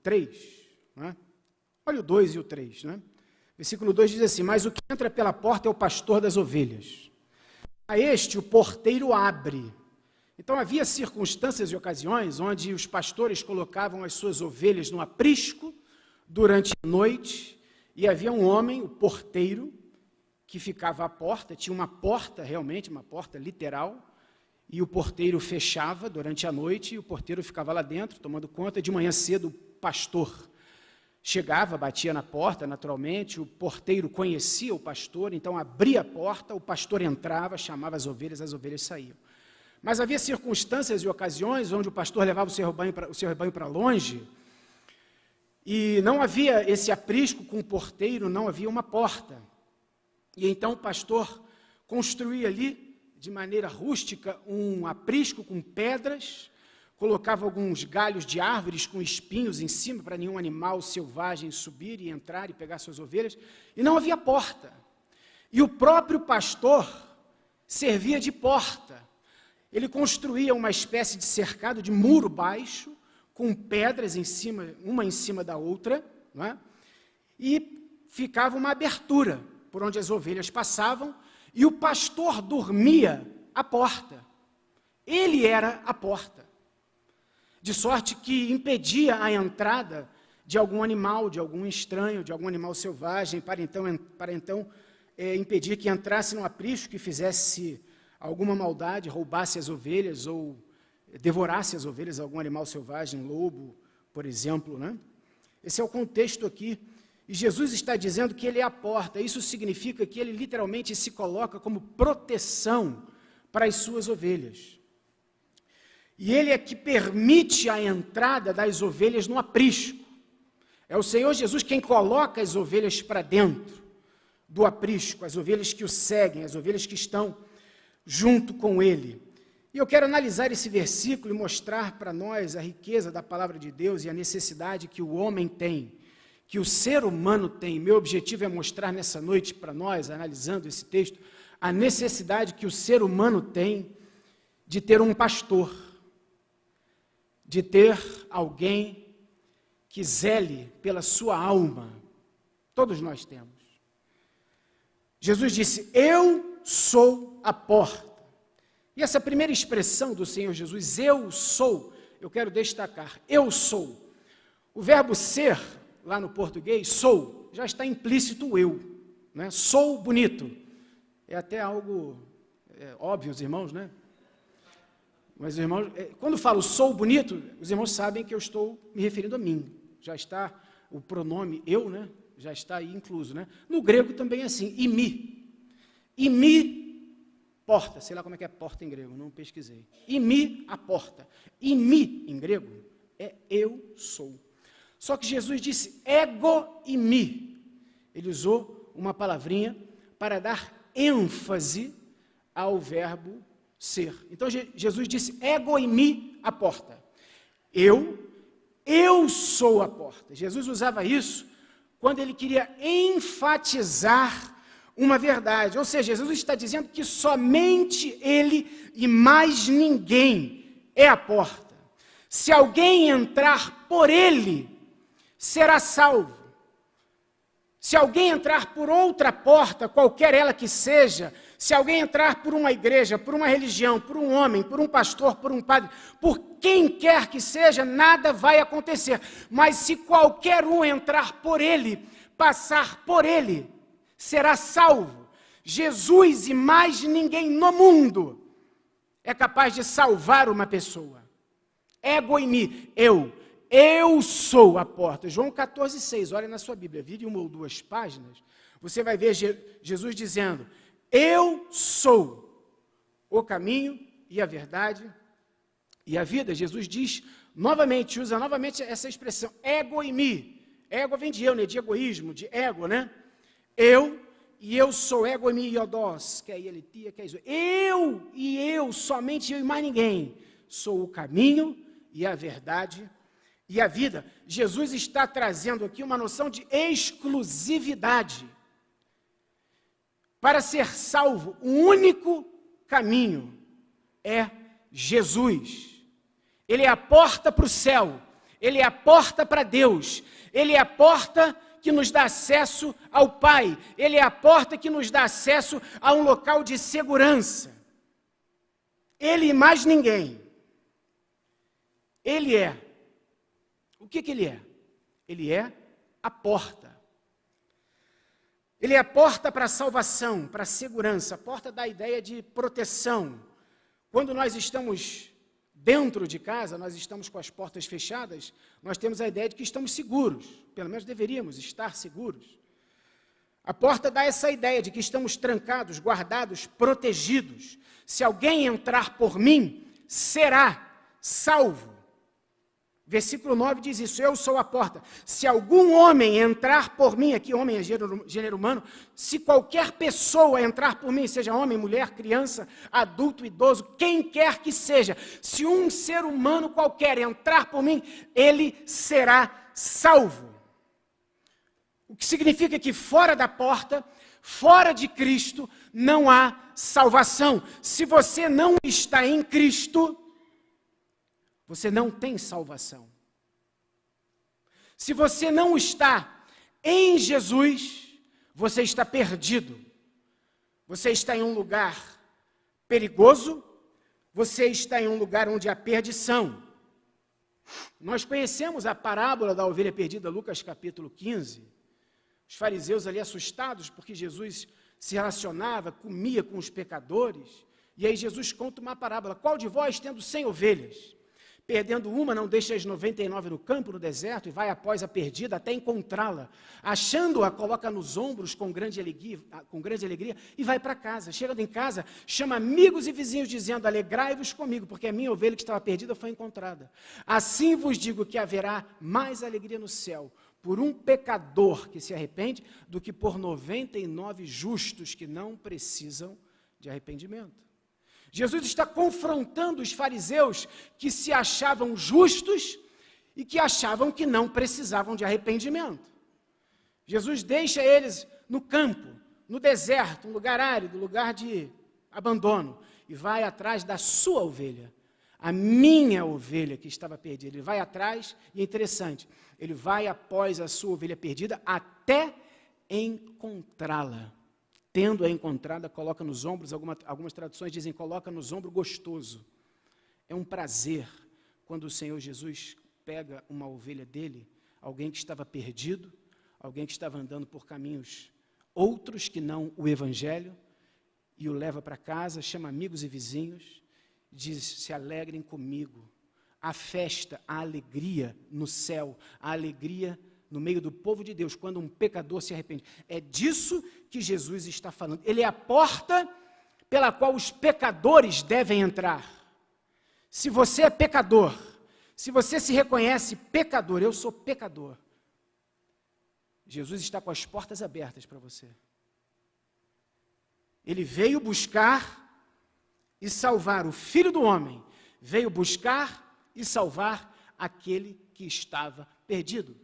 3, né? Olha o 2 e o 3, né? Versículo 2 diz assim: mas o que entra pela porta é o pastor das ovelhas. A este o porteiro abre. Então havia circunstâncias e ocasiões onde os pastores colocavam as suas ovelhas no aprisco durante a noite, e havia um homem, o porteiro, que ficava à porta, tinha uma porta realmente, uma porta literal, e o porteiro fechava durante a noite, e o porteiro ficava lá dentro, tomando conta. De manhã cedo, o pastor chegava, batia na porta, naturalmente, o porteiro conhecia o pastor, então abria a porta, o pastor entrava, chamava as ovelhas saíam. Mas havia circunstâncias e ocasiões onde o pastor levava o seu rebanho para longe, e não havia esse aprisco com o porteiro, não havia uma porta. E então o pastor construía ali, de maneira rústica, um aprisco com pedras, colocava alguns galhos de árvores com espinhos em cima para nenhum animal selvagem subir e entrar e pegar suas ovelhas, e não havia porta. E o próprio pastor servia de porta. Ele construía uma espécie de cercado, de muro baixo, com pedras em cima, uma em cima da outra, não é? E ficava uma abertura por onde as ovelhas passavam, e o pastor dormia à porta. Ele era a porta. De sorte que impedia a entrada de algum animal, de algum estranho, de algum animal selvagem, para então impedir que entrasse no aprisco e fizesse alguma maldade, roubasse as ovelhas ou devorasse as ovelhas, algum animal selvagem, lobo, por exemplo, né? Esse é o contexto aqui. E Jesus está dizendo que ele é a porta. Isso significa que ele literalmente se coloca como proteção para as suas ovelhas. E ele é que permite a entrada das ovelhas no aprisco. É o Senhor Jesus quem coloca as ovelhas para dentro do aprisco, as ovelhas que o seguem, as ovelhas que estão junto com ele. E eu quero analisar esse versículo e mostrar para nós a riqueza da palavra de Deus e a necessidade que o homem tem, que o ser humano tem. Meu objetivo é mostrar nessa noite para nós, analisando esse texto, a necessidade que o ser humano tem de ter um pastor, de ter alguém que zele pela sua alma. Todos nós temos. Jesus disse: eu sou a porta. E essa primeira expressão do Senhor Jesus, eu sou, eu quero destacar, eu sou. O verbo ser, lá no português, sou, já está implícito o eu, né? Sou bonito. É até algo óbvio, os irmãos, né? Mas os irmãos, quando falo sou bonito, os irmãos sabem que eu estou me referindo a mim. Já está o pronome eu, né? Já está aí incluso, né? No grego também é assim, imi. Imi, porta, sei lá como é que é porta em grego, não pesquisei. Imi, a porta. Imi, em grego, é eu sou. Só que Jesus disse ego imi. Ele usou uma palavrinha para dar ênfase ao verbo ser. Então Jesus disse ego imi, a porta. Eu sou a porta. Jesus usava isso quando ele queria enfatizar uma verdade. Ou seja, Jesus está dizendo que somente ele e mais ninguém é a porta. Se alguém entrar por ele, será salvo. Se alguém entrar por outra porta, qualquer ela que seja, se alguém entrar por uma igreja, por uma religião, por um homem, por um pastor, por um padre, por quem quer que seja, nada vai acontecer. Mas se qualquer um entrar por ele, passar por ele, será salvo. Jesus e mais ninguém no mundo é capaz de salvar uma pessoa. Ego em mim, eu sou a porta. João 14,6, olha na sua Bíblia, vire uma ou duas páginas, você vai ver Jesus dizendo, eu sou o caminho e a verdade e a vida. Jesus diz novamente, usa novamente essa expressão, ego em mim. Ego vem de eu, né? De egoísmo, de ego, né? Eu sou, ego em mim, iodós, que é ele, tia, que é isso. Eu, somente eu e mais ninguém, sou o caminho e a verdade e a vida. Jesus está trazendo aqui uma noção de exclusividade. Para ser salvo, o único caminho é Jesus. Ele é a porta para o céu. Ele é a porta para Deus. Ele é a porta que nos dá acesso ao Pai. Ele é a porta que nos dá acesso a um local de segurança. Ele e mais ninguém. Ele é. O que ele é? Ele é a porta. Ele é a porta para a salvação, para a segurança. A porta dá a ideia de proteção. Quando nós estamos dentro de casa, nós estamos com as portas fechadas, nós temos a ideia de que estamos seguros. Pelo menos deveríamos estar seguros. A porta dá essa ideia de que estamos trancados, guardados, protegidos. Se alguém entrar por mim, será salvo. Versículo 9 diz isso, eu sou a porta. Se algum homem entrar por mim, aqui homem é gênero humano, se qualquer pessoa entrar por mim, seja homem, mulher, criança, adulto, idoso, quem quer que seja, se um ser humano qualquer entrar por mim, ele será salvo. O que significa que fora da porta, fora de Cristo, não há salvação. Se você não está em Cristo, você não tem salvação. Se você não está em Jesus, você está perdido. Você está em um lugar perigoso, você está em um lugar onde há perdição. Nós conhecemos a parábola da ovelha perdida, Lucas capítulo 15. Os fariseus ali assustados porque Jesus se relacionava, comia com os pecadores. E aí Jesus conta uma parábola. Qual de vós, tendo 100 ovelhas, perdendo uma, não deixa as 99 no campo, no deserto, e vai após a perdida até encontrá-la. Achando-a, coloca nos ombros com grande alegria e vai para casa. Chegando em casa, chama amigos e vizinhos, dizendo, alegrai-vos comigo, porque a minha ovelha que estava perdida foi encontrada. Assim vos digo que haverá mais alegria no céu por um pecador que se arrepende, do que por 99 justos que não precisam de arrependimento. Jesus está confrontando os fariseus que se achavam justos e que achavam que não precisavam de arrependimento. Jesus deixa eles no campo, no deserto, um lugar árido, lugar de abandono, e vai atrás da sua ovelha, a minha ovelha que estava perdida. Ele vai atrás, e é interessante, ele vai após a sua ovelha perdida até encontrá-la. Tendo-a encontrada, coloca nos ombros, algumas traduções dizem, coloca nos ombros gostoso. É um prazer quando o Senhor Jesus pega uma ovelha dele, alguém que estava perdido, alguém que estava andando por caminhos outros que não o Evangelho, e o leva para casa, chama amigos e vizinhos, diz, se alegrem comigo. A festa, a alegria no céu, a alegria no meio do povo de Deus, quando um pecador se arrepende. É disso que Jesus está falando. Ele é a porta pela qual os pecadores devem entrar. Se você é pecador, se você se reconhece pecador, eu sou pecador, Jesus está com as portas abertas para você. Ele veio buscar e salvar o Filho do Homem, veio buscar e salvar aquele que estava perdido.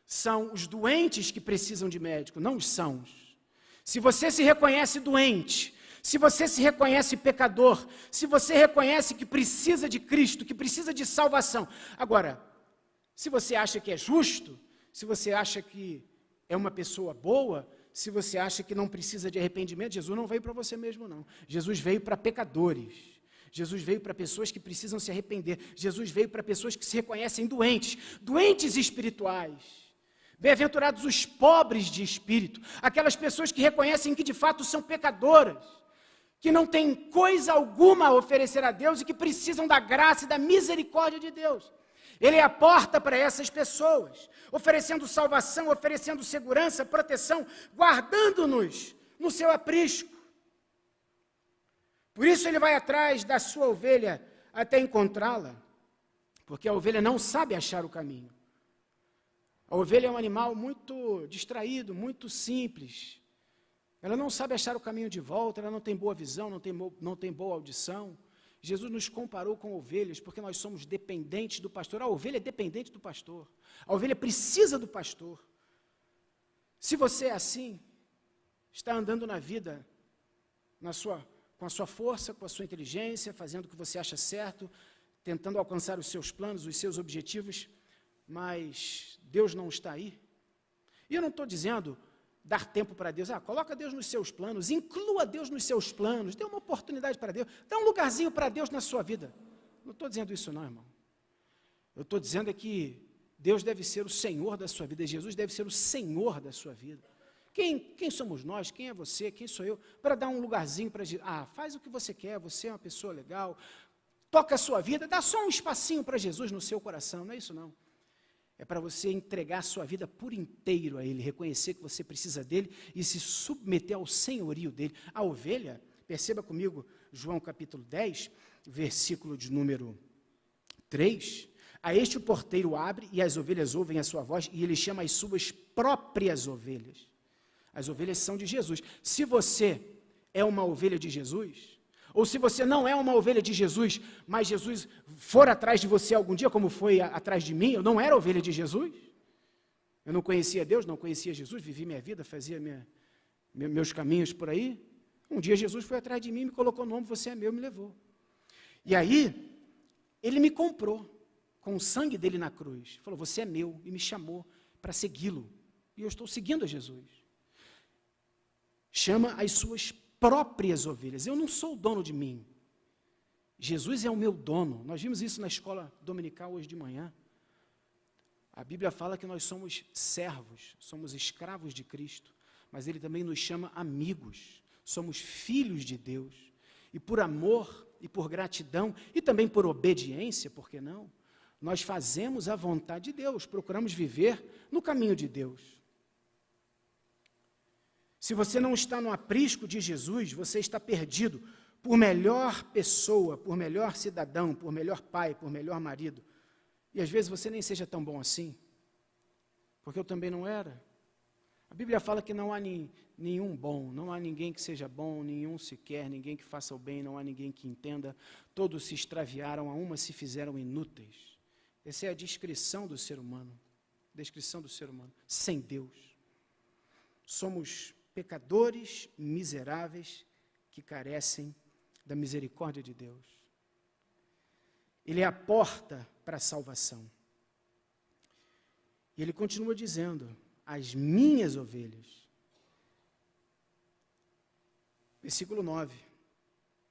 São os doentes que precisam de médico, não os sãos. Se você se reconhece doente, se você se reconhece pecador, se você reconhece que precisa de Cristo, que precisa de salvação. Agora, se você acha que é justo, se você acha que é uma pessoa boa, se você acha que não precisa de arrependimento, Jesus não veio para você mesmo, não. Jesus veio para pecadores. Jesus veio para pessoas que precisam se arrepender. Jesus veio para pessoas que se reconhecem doentes, doentes espirituais. Bem-aventurados os pobres de espírito, aquelas pessoas que reconhecem que de fato são pecadoras, que não têm coisa alguma a oferecer a Deus e que precisam da graça e da misericórdia de Deus. Ele é a porta para essas pessoas, oferecendo salvação, oferecendo segurança, proteção, guardando-nos no seu aprisco. Por isso ele vai atrás da sua ovelha até encontrá-la, porque a ovelha não sabe achar o caminho. A ovelha é um animal muito distraído, muito simples. Ela não sabe achar o caminho de volta, ela não tem boa visão, não tem boa audição. Jesus nos comparou com ovelhas, porque nós somos dependentes do pastor. A ovelha é dependente do pastor. A ovelha precisa do pastor. Se você é assim, está andando na vida com a sua força, com a sua inteligência, fazendo o que você acha certo, tentando alcançar os seus planos, os seus objetivos, mas Deus não está aí. E eu não estou dizendo dar tempo para Deus. Coloca Deus nos seus planos, inclua Deus nos seus planos, dê uma oportunidade para Deus, dá um lugarzinho para Deus na sua vida. Não estou dizendo isso não, irmão. Eu estou dizendo que Deus deve ser o Senhor da sua vida, Jesus deve ser o Senhor da sua vida. Quem somos nós? Quem é você? Quem sou eu? Para dar um lugarzinho para Jesus. Faz o que você quer, você é uma pessoa legal, toca a sua vida, dá só um espacinho para Jesus no seu coração, não é isso não. É para você entregar a sua vida por inteiro a Ele, reconhecer que você precisa dEle e se submeter ao senhorio dEle. A ovelha, perceba comigo, João capítulo 10, versículo de número 3, a este o porteiro abre e as ovelhas ouvem a sua voz e ele chama as suas próprias ovelhas. As ovelhas são de Jesus. Se você é uma ovelha de Jesus, ou se você não é uma ovelha de Jesus, mas Jesus for atrás de você algum dia, como foi atrás de mim, eu não era ovelha de Jesus, eu não conhecia Deus, não conhecia Jesus, vivi minha vida, fazia meus caminhos por aí. Um dia Jesus foi atrás de mim, me colocou no ombro, você é meu, me levou. E aí, Ele me comprou com o sangue dele na cruz. Falou, você é meu, e me chamou para segui-lo. E eu estou seguindo a Jesus. Chama as suas próprias ovelhas. Eu não sou o dono de mim. Jesus é o meu dono. Nós vimos isso na escola dominical hoje de manhã. A Bíblia fala que nós somos servos, somos escravos de Cristo, mas Ele também nos chama amigos. Somos filhos de Deus. E por amor e por gratidão, e também por obediência, por que não? Nós fazemos a vontade de Deus, procuramos viver no caminho de Deus. Se você não está no aprisco de Jesus, você está perdido. Por melhor pessoa, por melhor cidadão, por melhor pai, por melhor marido. E às vezes você nem seja tão bom assim, porque eu também não era. A Bíblia fala que não há nenhum bom, não há ninguém que seja bom, nenhum sequer, ninguém que faça o bem, não há ninguém que entenda. Todos se extraviaram, a uma se fizeram inúteis. Essa é a descrição do ser humano, sem Deus. Somos pecadores miseráveis que carecem da misericórdia de Deus. Ele é a porta para a salvação. E ele continua dizendo, as minhas ovelhas. Versículo 9,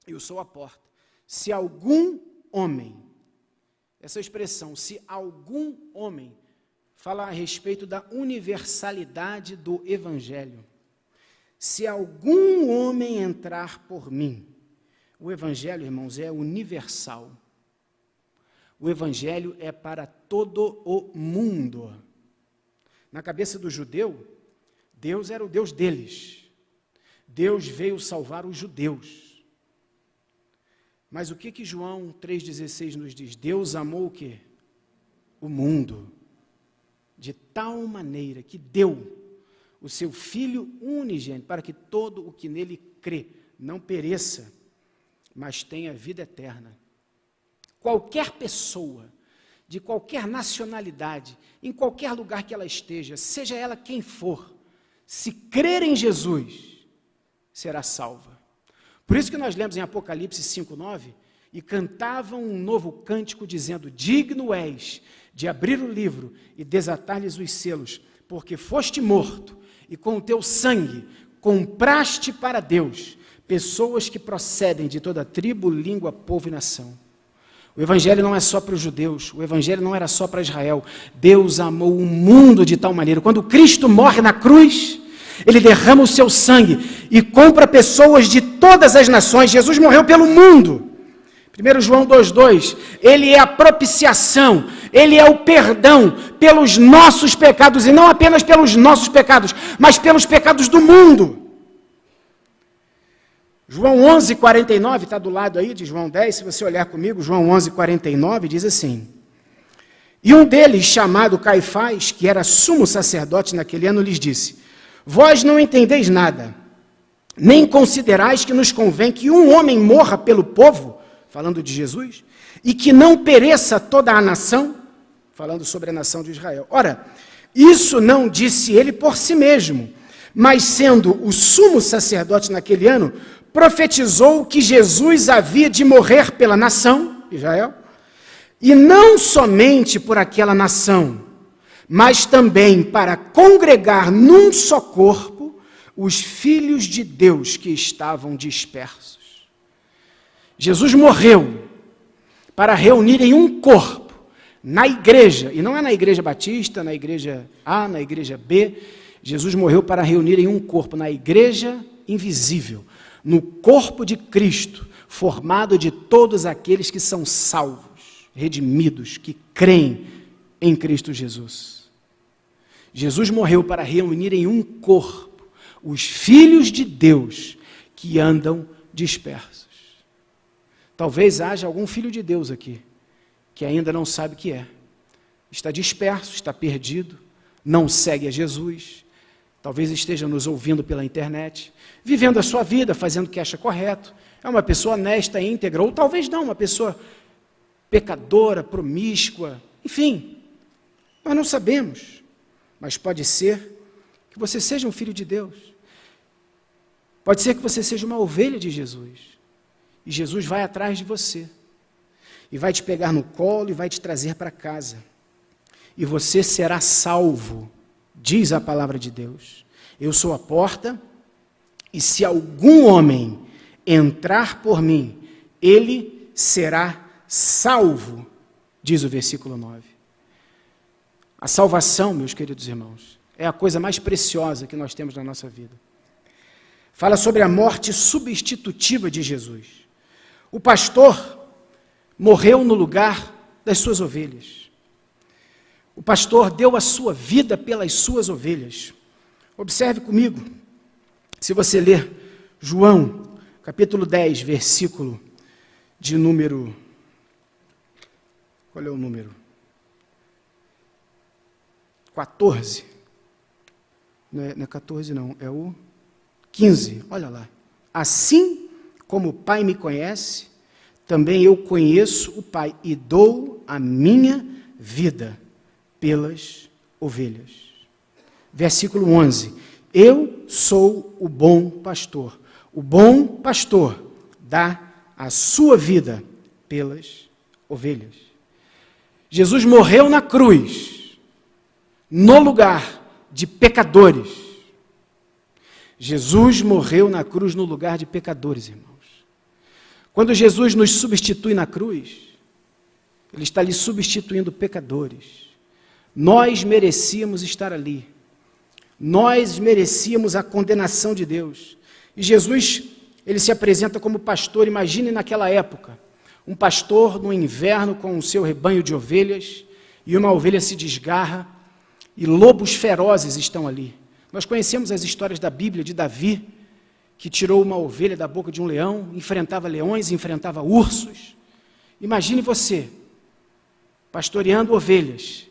eu sou a porta. Se algum homem, essa expressão, se algum homem, fala a respeito da universalidade do Evangelho. Se algum homem entrar por mim, o Evangelho, irmãos, é universal. O Evangelho é para todo o mundo. Na cabeça do judeu, Deus era o Deus deles. Deus veio salvar os judeus. Mas o que João 3,16 nos diz? Deus amou o quê? O mundo. De tal maneira que deu o seu Filho unigênito, para que todo o que nele crê não pereça, mas tenha vida eterna. Qualquer pessoa, de qualquer nacionalidade, em qualquer lugar que ela esteja, seja ela quem for, se crer em Jesus, será salva. Por isso que nós lemos em Apocalipse 5:9, e cantavam um novo cântico dizendo, digno és de abrir o livro e desatar-lhes os selos, porque foste morto, e com o teu sangue compraste para Deus pessoas que procedem de toda tribo, língua, povo e nação. O Evangelho não é só para os judeus, o Evangelho não era só para Israel. Deus amou o mundo de tal maneira. Quando Cristo morre na cruz, Ele derrama o seu sangue e compra pessoas de todas as nações. Jesus morreu pelo mundo. 1 João 2,2, Ele é a propiciação, Ele é o perdão pelos nossos pecados, e não apenas pelos nossos pecados, mas pelos pecados do mundo. João 11,49, está do lado aí de João 10, se você olhar comigo, João 11,49, diz assim, e um deles, chamado Caifás, que era sumo sacerdote naquele ano, lhes disse, vós não entendeis nada, nem considerais que nos convém que um homem morra pelo povo, falando de Jesus, e que não pereça toda a nação, falando sobre a nação de Israel. Ora, isso não disse ele por si mesmo, mas sendo o sumo sacerdote naquele ano, profetizou que Jesus havia de morrer pela nação, Israel, e não somente por aquela nação, mas também para congregar num só corpo os filhos de Deus que estavam dispersos. Jesus morreu para reunir em um corpo, na igreja, e não é na igreja batista, na igreja A, na igreja B, Jesus morreu para reunir em um corpo, na igreja invisível, no corpo de Cristo, formado de todos aqueles que são salvos, redimidos, que creem em Cristo Jesus. Jesus morreu para reunir em um corpo os filhos de Deus que andam dispersos. Talvez haja algum filho de Deus aqui, que ainda não sabe o que é. Está disperso, está perdido, não segue a Jesus, talvez esteja nos ouvindo pela internet, vivendo a sua vida, fazendo o que acha correto, é uma pessoa honesta, íntegra, ou talvez não, uma pessoa pecadora, promíscua, enfim, nós não sabemos, mas pode ser que você seja um filho de Deus, pode ser que você seja uma ovelha de Jesus, e Jesus vai atrás de você, e vai te pegar no colo e vai te trazer para casa, e você será salvo, diz a palavra de Deus. Eu sou a porta, e se algum homem entrar por mim, ele será salvo, diz o versículo 9. A salvação, meus queridos irmãos, é a coisa mais preciosa que nós temos na nossa vida. Fala sobre a morte substitutiva de Jesus. O pastor morreu no lugar das suas ovelhas. O pastor deu a sua vida pelas suas ovelhas. Observe comigo, se você ler João, capítulo 10, versículo de número... Qual é o número? 14. Não é 14 não, é o 15, olha lá. Assim como o Pai me conhece, também eu conheço o Pai e dou a minha vida pelas ovelhas. Versículo 11. Eu sou o bom pastor. O bom pastor dá a sua vida pelas ovelhas. Jesus morreu na cruz, no lugar de pecadores. Jesus morreu na cruz no lugar de pecadores, irmãos. Quando Jesus nos substitui na cruz, Ele está lhe substituindo pecadores. Nós merecíamos estar ali. Nós merecíamos a condenação de Deus. E Jesus, Ele se apresenta como pastor. Imagine naquela época, um pastor no inverno com o seu rebanho de ovelhas, e uma ovelha se desgarra, e lobos ferozes estão ali. Nós conhecemos as histórias da Bíblia de Davi, que tirou uma ovelha da boca de um leão, enfrentava leões, enfrentava ursos. Imagine você, pastoreando ovelhas,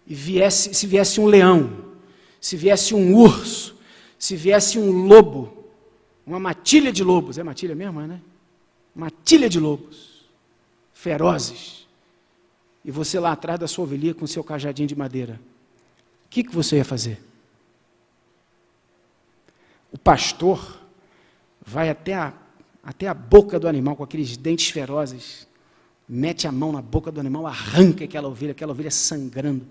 e se viesse um leão, se viesse um urso, se viesse um lobo, uma matilha de lobos, é matilha mesmo, né? Matilha de lobos, ferozes, e você lá atrás da sua ovelhinha com seu cajadinho de madeira, o que você ia fazer? O pastor vai até a boca do animal, com aqueles dentes ferozes, mete a mão na boca do animal, arranca aquela ovelha sangrando,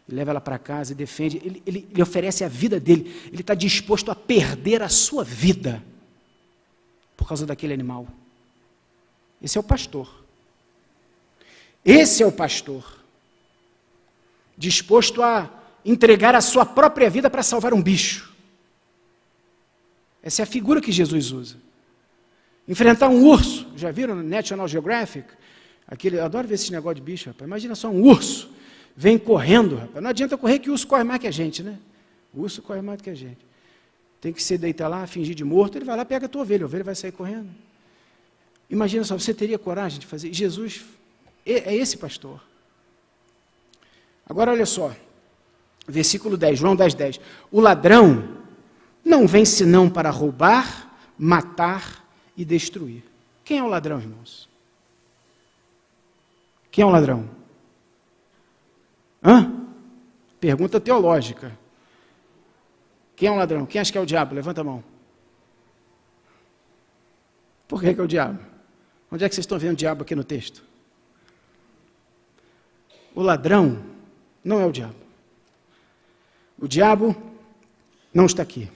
e leva ela para casa e defende. Ele oferece a vida dele, ele está disposto a perder a sua vida por causa daquele animal. Esse é o pastor. Esse é o pastor, disposto a entregar a sua própria vida para salvar um bicho. Essa é a figura que Jesus usa. Enfrentar um urso, já viram no National Geographic? Eu adoro ver esse negócio de bicho, rapaz. Imagina só um urso, vem correndo, rapaz. Não adianta correr que o urso corre mais que a gente, né? O urso corre mais do que a gente. Tem que se deitar lá, fingir de morto, ele vai lá, pega a tua ovelha, a ovelha vai sair correndo. Imagina só, você teria coragem de fazer? Jesus é esse pastor. Agora olha só, versículo 10, João 10, 10. O ladrão não vem senão para roubar, matar e destruir. Quem é o ladrão, irmãos? Quem é o ladrão? Pergunta teológica. Quem é o ladrão? Quem acha que é o diabo? Levanta a mão. Por que é o diabo? Onde é que vocês estão vendo o diabo aqui no texto? O ladrão não é o diabo. O diabo não está aqui.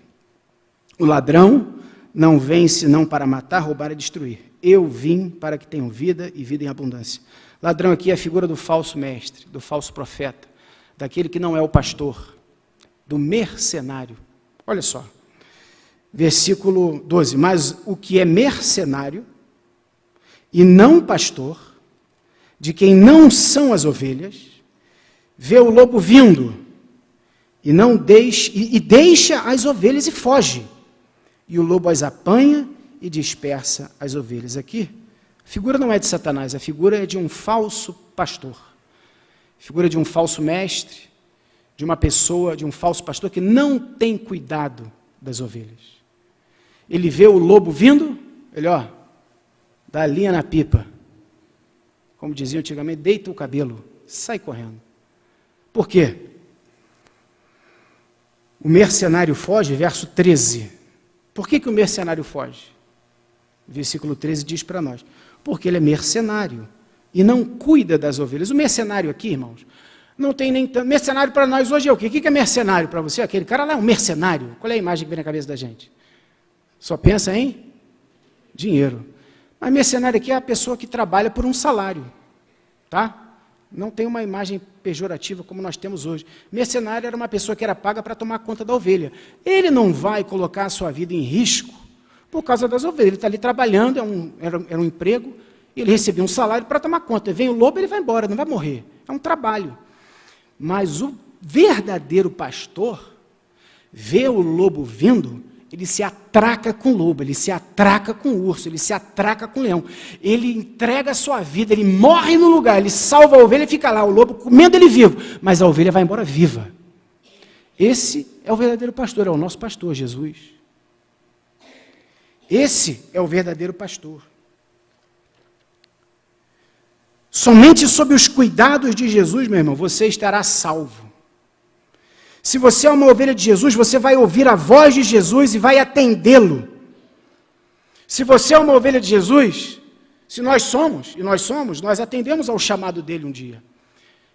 O ladrão não vem senão para matar, roubar e destruir. Eu vim para que tenham vida e vida em abundância. Ladrão aqui é a figura do falso mestre, do falso profeta, daquele que não é o pastor, do mercenário. Olha só, versículo 12. Mas o que é mercenário e não pastor, de quem não são as ovelhas, vê o lobo vindo e não deixa as ovelhas e foge. E o lobo as apanha e dispersa as ovelhas. Aqui, a figura não é de Satanás, a figura é de um falso pastor. A figura de um falso mestre, de uma pessoa, de um falso pastor que não tem cuidado das ovelhas. Ele vê o lobo vindo, ele, dá a linha na pipa. Como diziam antigamente, deita o cabelo, sai correndo. Por quê? O mercenário foge, verso 13. Por que o mercenário foge? Versículo 13 diz para nós, porque ele é mercenário e não cuida das ovelhas. O mercenário aqui, irmãos, não tem nem tanto. Mercenário para nós hoje é o quê? O que é mercenário para você? Aquele cara lá é um mercenário. Qual é a imagem que vem na cabeça da gente? Só pensa em dinheiro. Mas mercenário aqui é a pessoa que trabalha por um salário, tá? Não tem uma imagem pejorativa como nós temos hoje. Mercenário era uma pessoa que era paga para tomar conta da ovelha. Ele não vai colocar a sua vida em risco por causa das ovelhas. Ele está ali trabalhando, era um emprego, e ele recebia um salário para tomar conta. Vem o lobo, ele vai embora, não vai morrer. É um trabalho. Mas o verdadeiro pastor vê o lobo vindo, ele se atraca com o lobo, ele se atraca com o urso, ele se atraca com o leão. Ele entrega a sua vida, ele morre no lugar, ele salva a ovelha e fica lá, o lobo comendo ele vivo, mas a ovelha vai embora viva. Esse é o verdadeiro pastor, é o nosso pastor, Jesus. Esse é o verdadeiro pastor. Somente sob os cuidados de Jesus, meu irmão, você estará salvo. Se você é uma ovelha de Jesus, você vai ouvir a voz de Jesus e vai atendê-lo. Se você é uma ovelha de Jesus, se nós somos, nós atendemos ao chamado dele um dia.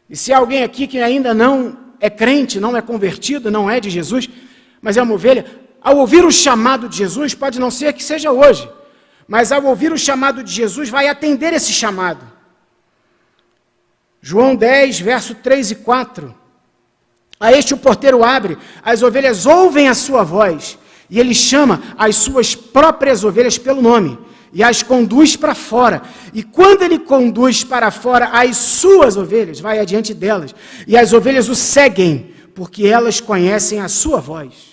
E se há alguém aqui que ainda não é crente, não é convertido, não é de Jesus, mas é uma ovelha, ao ouvir o chamado de Jesus, pode não ser que seja hoje, mas ao ouvir o chamado de Jesus, vai atender esse chamado. João 10, verso 3 e 4. A este o porteiro abre, as ovelhas ouvem a sua voz, e ele chama as suas próprias ovelhas pelo nome, e as conduz para fora. E quando ele conduz para fora as suas ovelhas, vai adiante delas, e as ovelhas o seguem, porque elas conhecem a sua voz.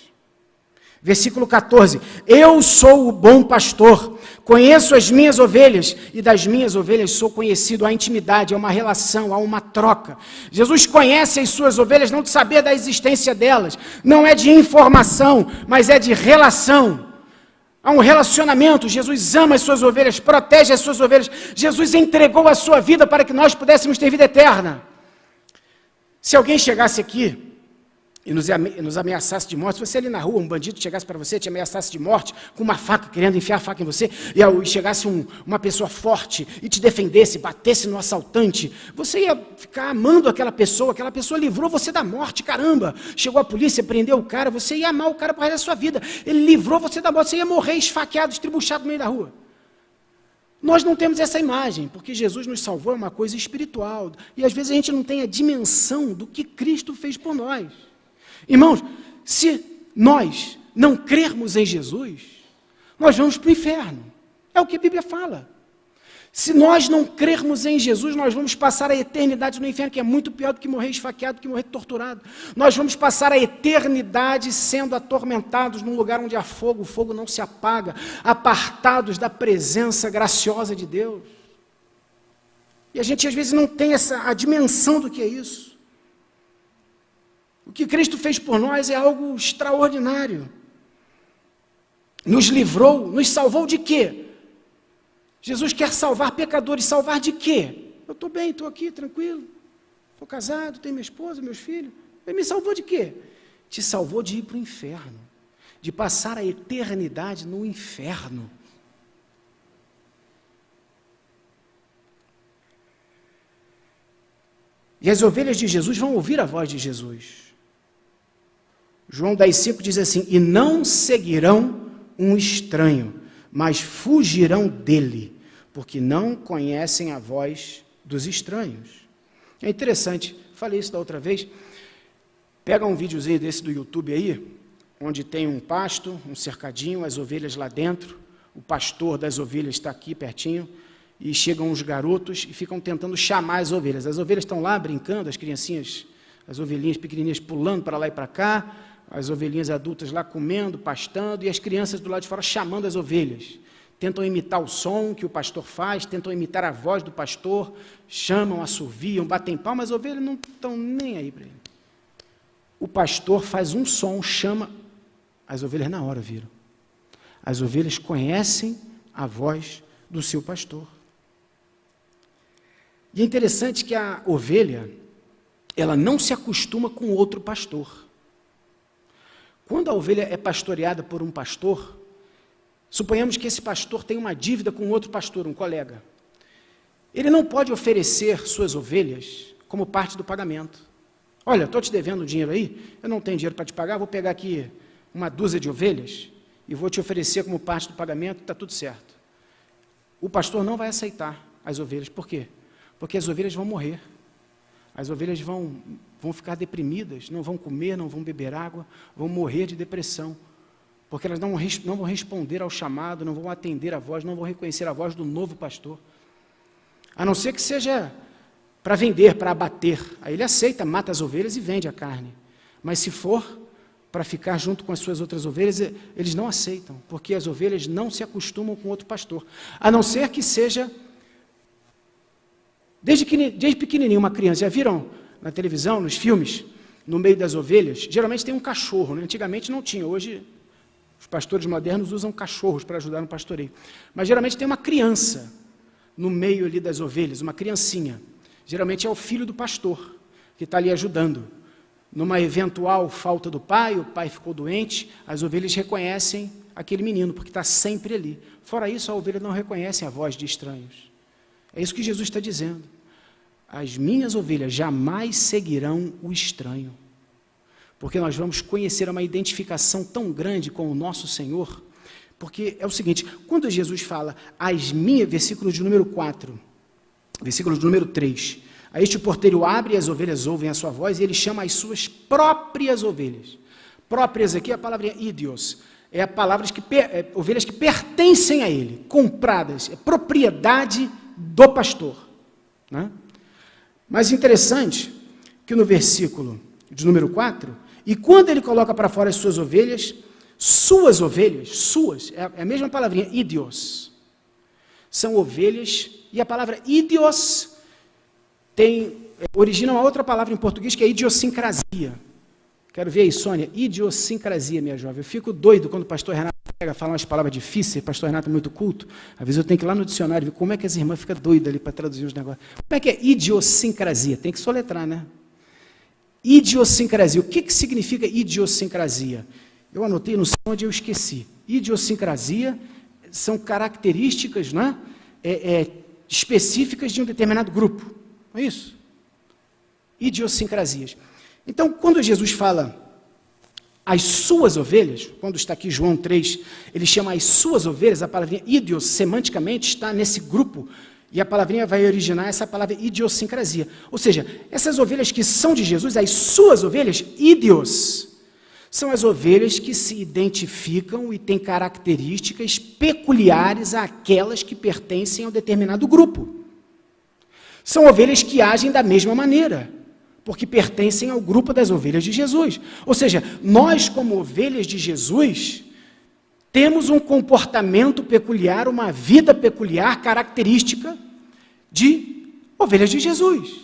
Versículo 14, eu sou o bom pastor, conheço as minhas ovelhas, e das minhas ovelhas sou conhecido. Há intimidade, há uma relação, há uma troca. Jesus conhece as suas ovelhas, não de saber da existência delas, não é de informação, mas é de relação. Há um relacionamento. Jesus ama as suas ovelhas, protege as suas ovelhas. Jesus entregou a sua vida para que nós pudéssemos ter vida eterna. Se alguém chegasse aqui e nos ameaçasse de morte, se você ali na rua, um bandido chegasse para você, te ameaçasse de morte, com uma faca, querendo enfiar a faca em você, e chegasse uma pessoa forte e te defendesse, batesse no assaltante, você ia ficar amando aquela pessoa livrou você da morte, caramba, chegou a polícia, prendeu o cara, você ia amar o cara para o resto da sua vida, ele livrou você da morte, você ia morrer esfaqueado, estribuchado no meio da rua. Nós não temos essa imagem, porque Jesus nos salvou, é uma coisa espiritual, e às vezes a gente não tem a dimensão do que Cristo fez por nós. Irmãos, se nós não crermos em Jesus, nós vamos para o inferno. É o que a Bíblia fala. Se nós não crermos em Jesus, nós vamos passar a eternidade no inferno, que é muito pior do que morrer esfaqueado, do que morrer torturado. Nós vamos passar a eternidade sendo atormentados num lugar onde há fogo, o fogo não se apaga, apartados da presença graciosa de Deus. E a gente às vezes não tem a dimensão do que é isso. O que Cristo fez por nós é algo extraordinário. Nos livrou, nos salvou de quê? Jesus quer salvar pecadores, salvar de quê? Eu estou bem, estou aqui, tranquilo, estou casado, tenho minha esposa, meus filhos. Ele me salvou de quê? Te salvou de ir para o inferno, de passar a eternidade no inferno. E as ovelhas de Jesus vão ouvir a voz de Jesus. João 10,5 diz assim, e não seguirão um estranho, mas fugirão dele, porque não conhecem a voz dos estranhos. É interessante, falei isso da outra vez, pega um videozinho desse do YouTube aí, onde tem um pasto, um cercadinho, as ovelhas lá dentro, o pastor das ovelhas está aqui pertinho, e chegam os garotos e ficam tentando chamar as ovelhas estão lá brincando, as criancinhas, as ovelhinhas pequenininhas pulando para lá e para cá, as ovelhinhas adultas lá comendo, pastando, e as crianças do lado de fora chamando as ovelhas. Tentam imitar o som que o pastor faz, tentam imitar a voz do pastor, chamam, assoviam, batem palmas, as ovelhas não estão nem aí para ele. O pastor faz um som, chama, as ovelhas na hora viram. As ovelhas conhecem a voz do seu pastor. E é interessante que a ovelha, ela não se acostuma com outro pastor. Quando a ovelha é pastoreada por um pastor, suponhamos que esse pastor tem uma dívida com outro pastor, um colega. Ele não pode oferecer suas ovelhas como parte do pagamento. Olha, estou te devendo dinheiro aí, eu não tenho dinheiro para te pagar, vou pegar aqui uma dúzia de ovelhas e vou te oferecer como parte do pagamento, está tudo certo. O pastor não vai aceitar as ovelhas, por quê? Porque as ovelhas vão morrer, as ovelhas vão ficar deprimidas, não vão comer, não vão beber água, vão morrer de depressão, porque elas não vão responder ao chamado, não vão atender a voz, não vão reconhecer a voz do novo pastor, a não ser que seja para vender, para abater, aí ele aceita, mata as ovelhas e vende a carne, mas se for para ficar junto com as suas outras ovelhas, eles não aceitam, porque as ovelhas não se acostumam com outro pastor, a não ser que seja... Desde pequenininho, uma criança, já viram na televisão, nos filmes, no meio das ovelhas, geralmente tem um cachorro, né? Antigamente não tinha, hoje os pastores modernos usam cachorros para ajudar no pastoreio, mas geralmente tem uma criança no meio ali das ovelhas, uma criancinha, geralmente é o filho do pastor, que está ali ajudando. Numa eventual falta do pai, o pai ficou doente, as ovelhas reconhecem aquele menino, porque está sempre ali. Fora isso, a ovelha não reconhece a voz de estranhos. É isso que Jesus está dizendo. As minhas ovelhas jamais seguirão o estranho, porque nós vamos conhecer uma identificação tão grande com o nosso Senhor, porque é o seguinte, quando Jesus fala, as minhas, versículo de número 4, versículo de número 3, a este o porteiro abre e as ovelhas ouvem a sua voz, e ele chama as suas próprias ovelhas. Próprias aqui é a palavra ídios, é a palavra ovelhas que pertencem a ele, compradas, é propriedade do pastor, né? Mas interessante que no versículo de número 4, e quando ele coloca para fora as suas ovelhas, suas, é a mesma palavrinha, ídios, são ovelhas, e a palavra ídios origina uma outra palavra em português que é idiosincrasia. Quero ver aí, Sônia, idiosincrasia, minha jovem. Eu fico doido quando o pastor Renato fala umas palavras difíceis, o pastor Renato é muito culto, às vezes eu tenho que ir lá no dicionário ver como é que as irmãs ficam doidas ali para traduzir os negócios. Como é que é idiosincrasia? Tem que soletrar, né? Idiosincrasia. O que significa idiosincrasia? Eu anotei, não sei onde eu esqueci. Idiosincrasia são características, né, específicas de um determinado grupo. Não é isso? Idiosincrasias. Então, quando Jesus fala as suas ovelhas, quando está aqui João 3, ele chama as suas ovelhas, a palavrinha ídios, semanticamente, está nesse grupo, e a palavrinha vai originar essa palavra idiosincrasia. Ou seja, essas ovelhas que são de Jesus, as suas ovelhas, ídios, são as ovelhas que se identificam e têm características peculiares àquelas que pertencem a um determinado grupo. São ovelhas que agem da mesma maneira, porque pertencem ao grupo das ovelhas de Jesus. Ou seja, nós, como ovelhas de Jesus, temos um comportamento peculiar, uma vida peculiar, característica de ovelhas de Jesus.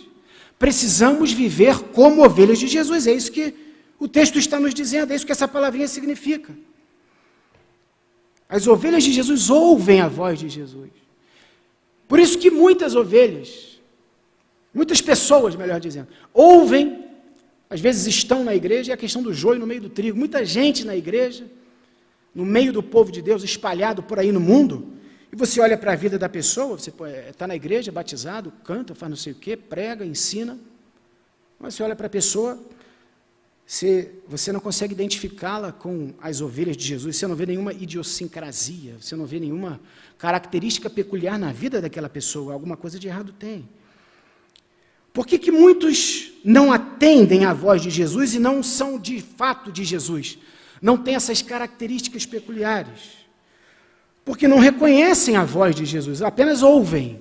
Precisamos viver como ovelhas de Jesus, é isso que o texto está nos dizendo, é isso que essa palavrinha significa. As ovelhas de Jesus ouvem a voz de Jesus. Por isso que muitas pessoas, melhor dizendo, ouvem, às vezes estão na igreja, e a questão do joio no meio do trigo, muita gente na igreja, no meio do povo de Deus, espalhado por aí no mundo, e você olha para a vida da pessoa, você está na igreja, batizado, canta, faz não sei o quê, prega, ensina, mas você olha para a pessoa, você não consegue identificá-la com as ovelhas de Jesus, você não vê nenhuma idiosincrasia, você não vê nenhuma característica peculiar na vida daquela pessoa, alguma coisa de errado tem. Por que muitos não atendem à voz de Jesus e não são de fato de Jesus? Não têm essas características peculiares. Porque não reconhecem a voz de Jesus, apenas ouvem,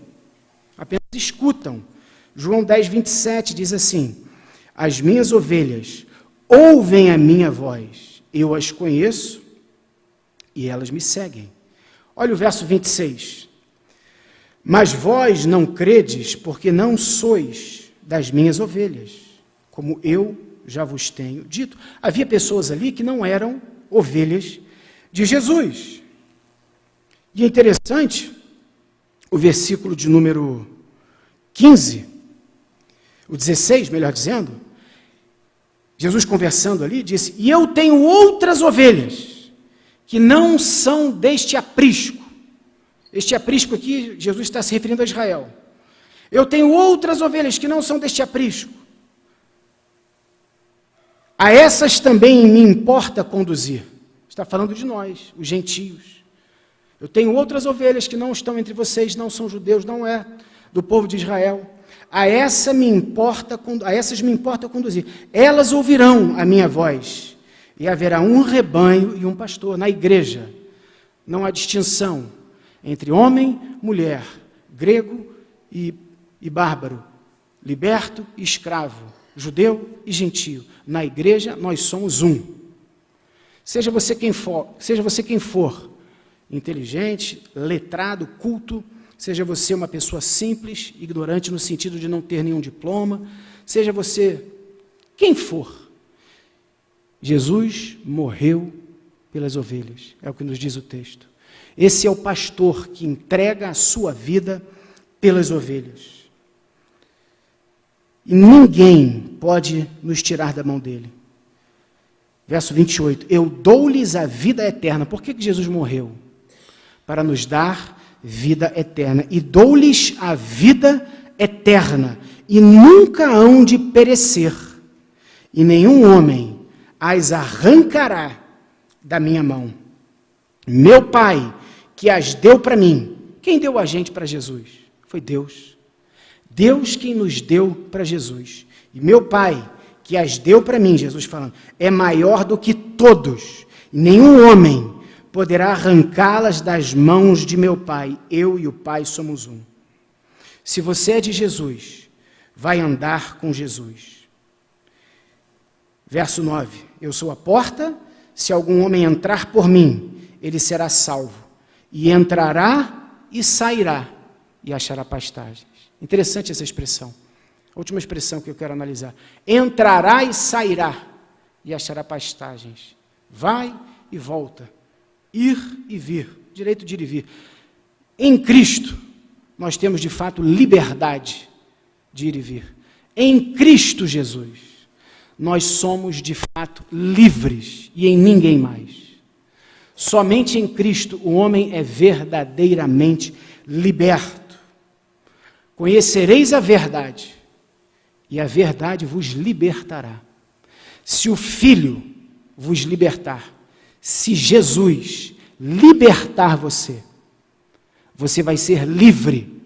apenas escutam. João 10, 27 diz assim: as minhas ovelhas ouvem a minha voz, eu as conheço e elas me seguem. Olha o verso 26. Mas vós não credes, porque não sois das minhas ovelhas, como eu já vos tenho dito. Havia pessoas ali que não eram ovelhas de Jesus. E é interessante, o versículo de número 15, o 16, melhor dizendo, Jesus conversando ali, disse: e eu tenho outras ovelhas, que não são deste aprisco. Este aprisco aqui, Jesus está se referindo a Israel. Eu tenho outras ovelhas que não são deste aprisco. A essas também me importa conduzir. Está falando de nós, os gentios. Eu tenho outras ovelhas que não estão entre vocês, não são judeus, não é do povo de Israel. A essas me importa conduzir. Elas ouvirão a minha voz, e haverá um rebanho e um pastor. Na igreja, não há distinção entre homem, mulher, grego e bárbaro, liberto e escravo, judeu e gentio. Na igreja, nós somos um. Seja você quem for, inteligente, letrado, culto, seja você uma pessoa simples, ignorante no sentido de não ter nenhum diploma, seja você quem for, Jesus morreu pelas ovelhas, é o que nos diz o texto. Esse é o pastor que entrega a sua vida pelas ovelhas. E ninguém pode nos tirar da mão dele. Verso 28, eu dou-lhes a vida eterna. Por que Jesus morreu? Para nos dar vida eterna. E dou-lhes a vida eterna, e nunca hão de perecer, e nenhum homem as arrancará da minha mão. Meu Pai, que as deu para mim. Quem deu a gente para Jesus? Foi Deus. Deus quem nos deu para Jesus. E meu Pai, que as deu para mim, Jesus falando, é maior do que todos. Nenhum homem poderá arrancá-las das mãos de meu Pai. Eu e o Pai somos um. Se você é de Jesus, vai andar com Jesus. Verso 9. Eu sou a porta, se algum homem entrar por mim, ele será salvo. E entrará e sairá, e achará pastagens. Interessante essa expressão. A última expressão que eu quero analisar. Entrará e sairá, e achará pastagens. Vai e volta. Ir e vir. Direito de ir e vir. Em Cristo, nós temos de fato liberdade de ir e vir. Em Cristo Jesus, nós somos de fato livres e em ninguém mais. Somente em Cristo o homem é verdadeiramente liberto. Conhecereis a verdade, e a verdade vos libertará. Se o Filho vos libertar, se Jesus libertar você, você vai ser livre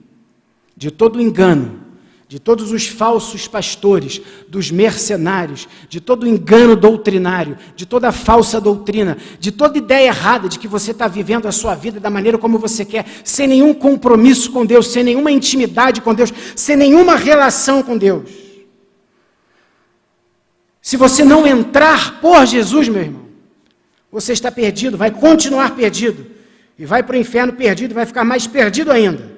de todo engano, de todos os falsos pastores, dos mercenários, de todo engano doutrinário, de toda falsa doutrina, de toda ideia errada de que você está vivendo a sua vida da maneira como você quer, sem nenhum compromisso com Deus, sem nenhuma intimidade com Deus, sem nenhuma relação com Deus. Se você não entrar por Jesus, meu irmão, você está perdido, vai continuar perdido, e vai para o inferno perdido, vai ficar mais perdido ainda.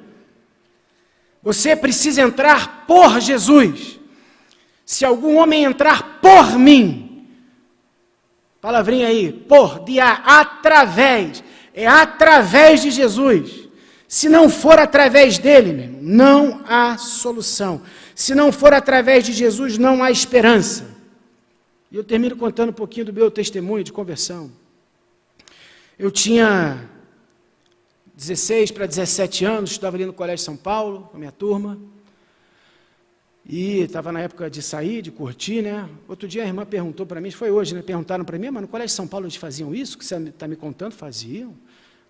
Você precisa entrar por Jesus. Se algum homem entrar por mim, palavrinha aí, por, de através, é através de Jesus. Se não for através dele, meu irmão, não há solução. Se não for através de Jesus, não há esperança. E eu termino contando um pouquinho do meu testemunho de conversão. Eu tinha 16 para 17 anos, estava ali no Colégio São Paulo, com a minha turma. E estava na época de sair, de curtir, né? Outro dia a irmã perguntou para mim, foi hoje, né? Perguntaram para mim, mas no Colégio de São Paulo eles faziam isso, que você está me contando? Faziam.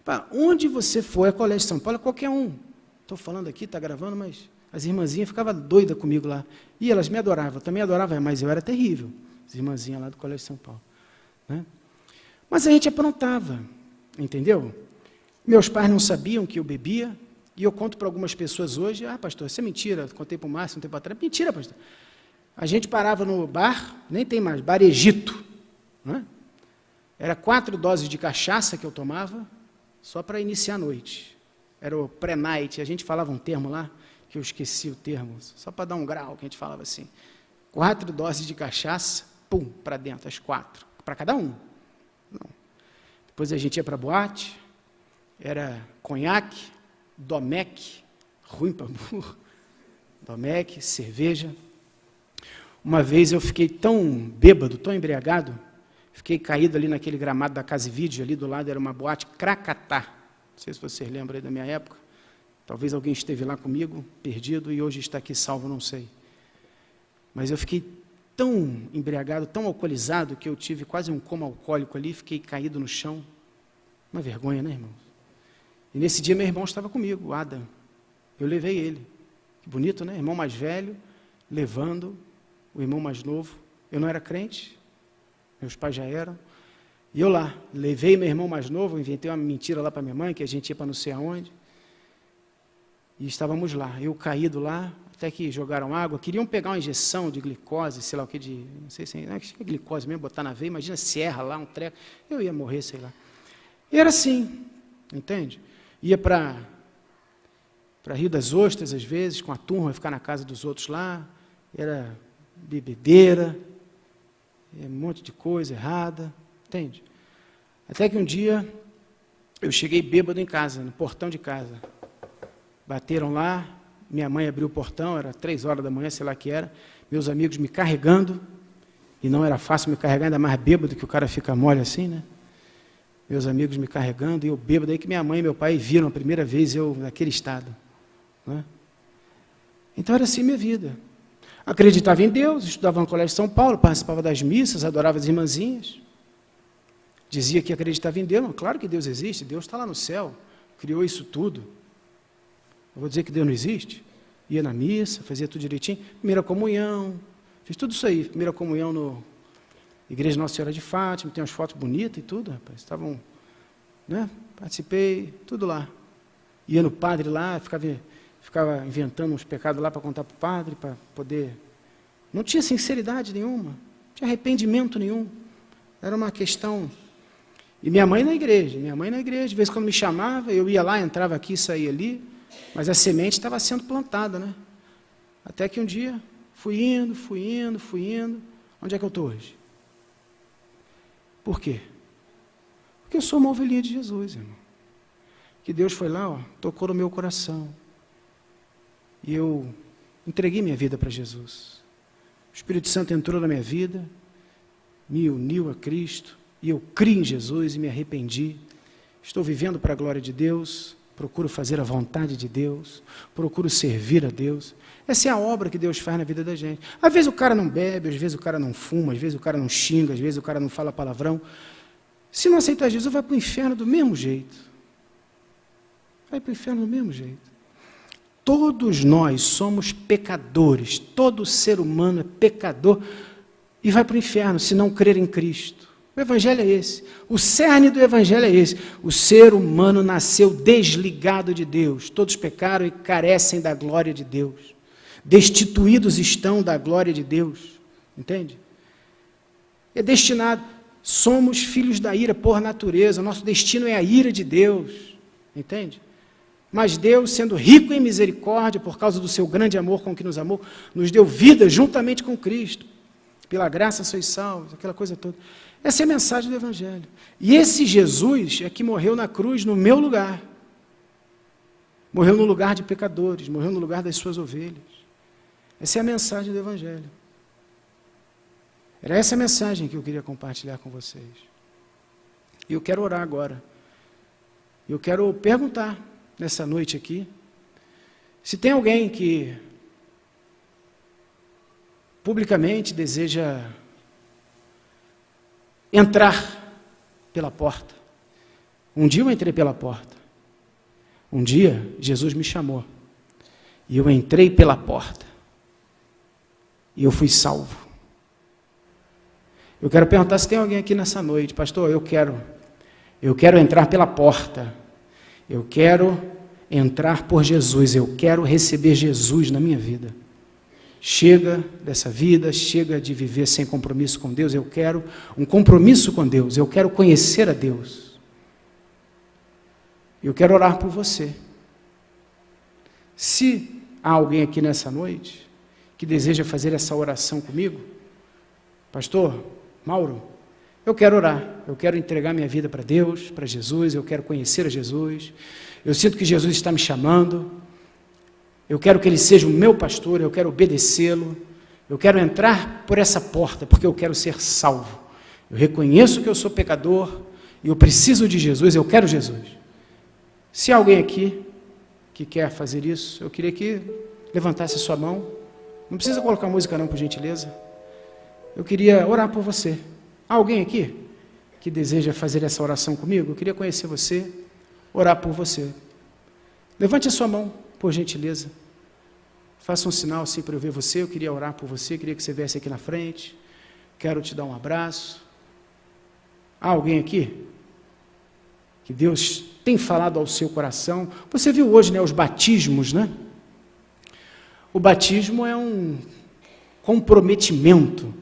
Pá, onde você for, é Colégio de São Paulo, é qualquer um. Estou falando aqui, está gravando, mas as irmãzinhas ficavam doidas comigo lá. E elas me adoravam, eu também adorava, mas eu era terrível, as irmãzinhas lá do Colégio de São Paulo. Né? Mas a gente aprontava, entendeu? Meus pais não sabiam que eu bebia, e eu conto para algumas pessoas hoje, pastor, isso é mentira, contei para o Márcio um tempo atrás, mentira, pastor. A gente parava no bar, nem tem mais, Bar Egito, né? Era 4 doses de cachaça que eu tomava, só para iniciar a noite. Era o pré-night, a gente falava um termo lá, que eu esqueci o termo, só para dar um grau, que a gente falava assim, 4 doses de cachaça, pum, para dentro, as 4, para cada um. Não. Depois a gente ia para a boate, era conhaque, Domec, ruim para burro, Domec, cerveja. Uma vez eu fiquei tão bêbado, tão embriagado, fiquei caído ali naquele gramado da Casa e Vídeo, ali do lado era uma boate Krakatá. Não sei se vocês lembram aí da minha época. Talvez alguém esteve lá comigo, perdido, e hoje está aqui salvo, não sei. Mas eu fiquei tão embriagado, tão alcoolizado, que eu tive quase um coma alcoólico ali, fiquei caído no chão. Uma vergonha, né, irmão? E nesse dia meu irmão estava comigo, o Adam. Eu levei ele. Que bonito, né? Irmão mais velho, levando o irmão mais novo. Eu não era crente, meus pais já eram. E eu lá, levei meu irmão mais novo, inventei uma mentira lá para minha mãe, que a gente ia para não sei aonde. E estávamos lá, eu caído lá, até que jogaram água, queriam pegar uma injeção de glicose, sei lá o que, não sei se é glicose mesmo, botar na veia, imagina se erra lá, um treco, eu ia morrer, sei lá. E era assim, entende? Ia para Rio das Ostras, às vezes, com a turma, ficar na casa dos outros lá, era bebedeira, um monte de coisa errada, entende? Até que um dia, eu cheguei bêbado em casa, no portão de casa. Bateram lá, minha mãe abriu o portão, era 3 horas da manhã, sei lá que era, meus amigos me carregando, e não era fácil me carregar, ainda mais bêbado, que o cara fica mole assim, né? Meus amigos me carregando, e eu bêbado, aí que minha mãe e meu pai viram a primeira vez eu naquele estado. Né? Então era assim minha vida. Acreditava em Deus, estudava no Colégio de São Paulo, participava das missas, adorava as irmãzinhas. Dizia que acreditava em Deus. Não, claro que Deus existe, Deus está lá no céu, criou isso tudo. Eu vou dizer que Deus não existe? Ia na missa, fazia tudo direitinho, primeira comunhão, fiz tudo isso aí, primeira comunhão no Igreja Nossa Senhora de Fátima, tem umas fotos bonitas e tudo, rapaz, estavam, né, participei, tudo lá. Ia no padre lá, ficava inventando uns pecados lá para contar para o padre, para poder... Não tinha sinceridade nenhuma, não tinha arrependimento nenhum, era uma questão... E minha mãe na igreja, de vez em quando me chamava, eu ia lá, entrava aqui, saía ali, mas a semente estava sendo plantada, né? Até que um dia, fui indo, onde é que eu estou hoje? Por quê? Porque eu sou uma ovelhinha de Jesus, irmão. Que Deus foi lá, tocou no meu coração. E eu entreguei minha vida para Jesus. O Espírito Santo entrou na minha vida, me uniu a Cristo, e eu criei em Jesus e me arrependi. Estou vivendo para a glória de Deus, procuro fazer a vontade de Deus, procuro servir a Deus. Essa é a obra que Deus faz na vida da gente. Às vezes o cara não bebe, às vezes o cara não fuma, às vezes o cara não xinga, às vezes o cara não fala palavrão. Se não aceitar Jesus, vai para o inferno do mesmo jeito. Vai para o inferno do mesmo jeito. Todos nós somos pecadores, todo ser humano é pecador e vai para o inferno se não crer em Cristo. O Evangelho é esse. O cerne do Evangelho é esse. O ser humano nasceu desligado de Deus. Todos pecaram e carecem da glória de Deus. Destituídos estão da glória de Deus. Entende? É destinado. Somos filhos da ira por natureza. Nosso destino é a ira de Deus. Entende? Mas Deus, sendo rico em misericórdia, por causa do seu grande amor com que nos amou, nos deu vida juntamente com Cristo. Pela graça sois salvos, aquela coisa toda. Essa é a mensagem do Evangelho. E esse Jesus é que morreu na cruz no meu lugar. Morreu no lugar de pecadores, morreu no lugar das suas ovelhas. Essa é a mensagem do Evangelho. Era essa a mensagem que eu queria compartilhar com vocês. E eu quero orar agora. Eu quero perguntar nessa noite aqui, se tem alguém que publicamente deseja entrar pela porta. Um dia eu entrei pela porta. Um dia Jesus me chamou. E eu entrei pela porta. E eu fui salvo. Eu quero perguntar se tem alguém aqui nessa noite. Pastor, eu quero entrar pela porta. Eu quero entrar por Jesus. Eu quero receber Jesus na minha vida. Chega dessa vida, chega de viver sem compromisso com Deus. Eu quero um compromisso com Deus. Eu quero conhecer a Deus. Eu quero orar por você. Se há alguém aqui nessa noite que deseja fazer essa oração comigo, pastor Mauro, eu quero orar, eu quero entregar minha vida para Deus, para Jesus, eu quero conhecer a Jesus, eu sinto que Jesus está me chamando, eu quero que Ele seja o meu pastor, eu quero obedecê-lo, eu quero entrar por essa porta, porque eu quero ser salvo. Eu reconheço que eu sou pecador e eu preciso de Jesus, eu quero Jesus. Se há alguém aqui que quer fazer isso, eu queria que levantasse a sua mão. Não precisa colocar música não, por gentileza. Eu queria orar por você. Há alguém aqui que deseja fazer essa oração comigo? Eu queria conhecer você, orar por você. Levante a sua mão, por gentileza. Faça um sinal assim para eu ver você. Eu queria orar por você, queria que você viesse aqui na frente. Quero te dar um abraço. Há alguém aqui que Deus tem falado ao seu coração? Você viu hoje, né, os batismos, né? O batismo é um comprometimento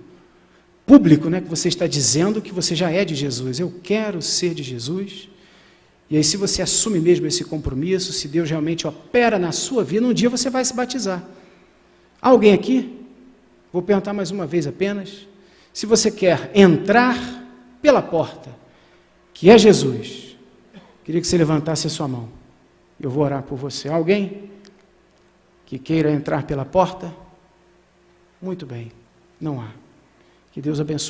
público, né, que você está dizendo que você já é de Jesus. Eu quero ser de Jesus. E aí, se você assume mesmo esse compromisso, se Deus realmente opera na sua vida, um dia você vai se batizar. Há alguém aqui? Vou perguntar mais uma vez apenas. Se você quer entrar pela porta, que é Jesus, queria que você levantasse a sua mão. Eu vou orar por você. Alguém que queira entrar pela porta? Muito bem. Não há. Que Deus abençoe.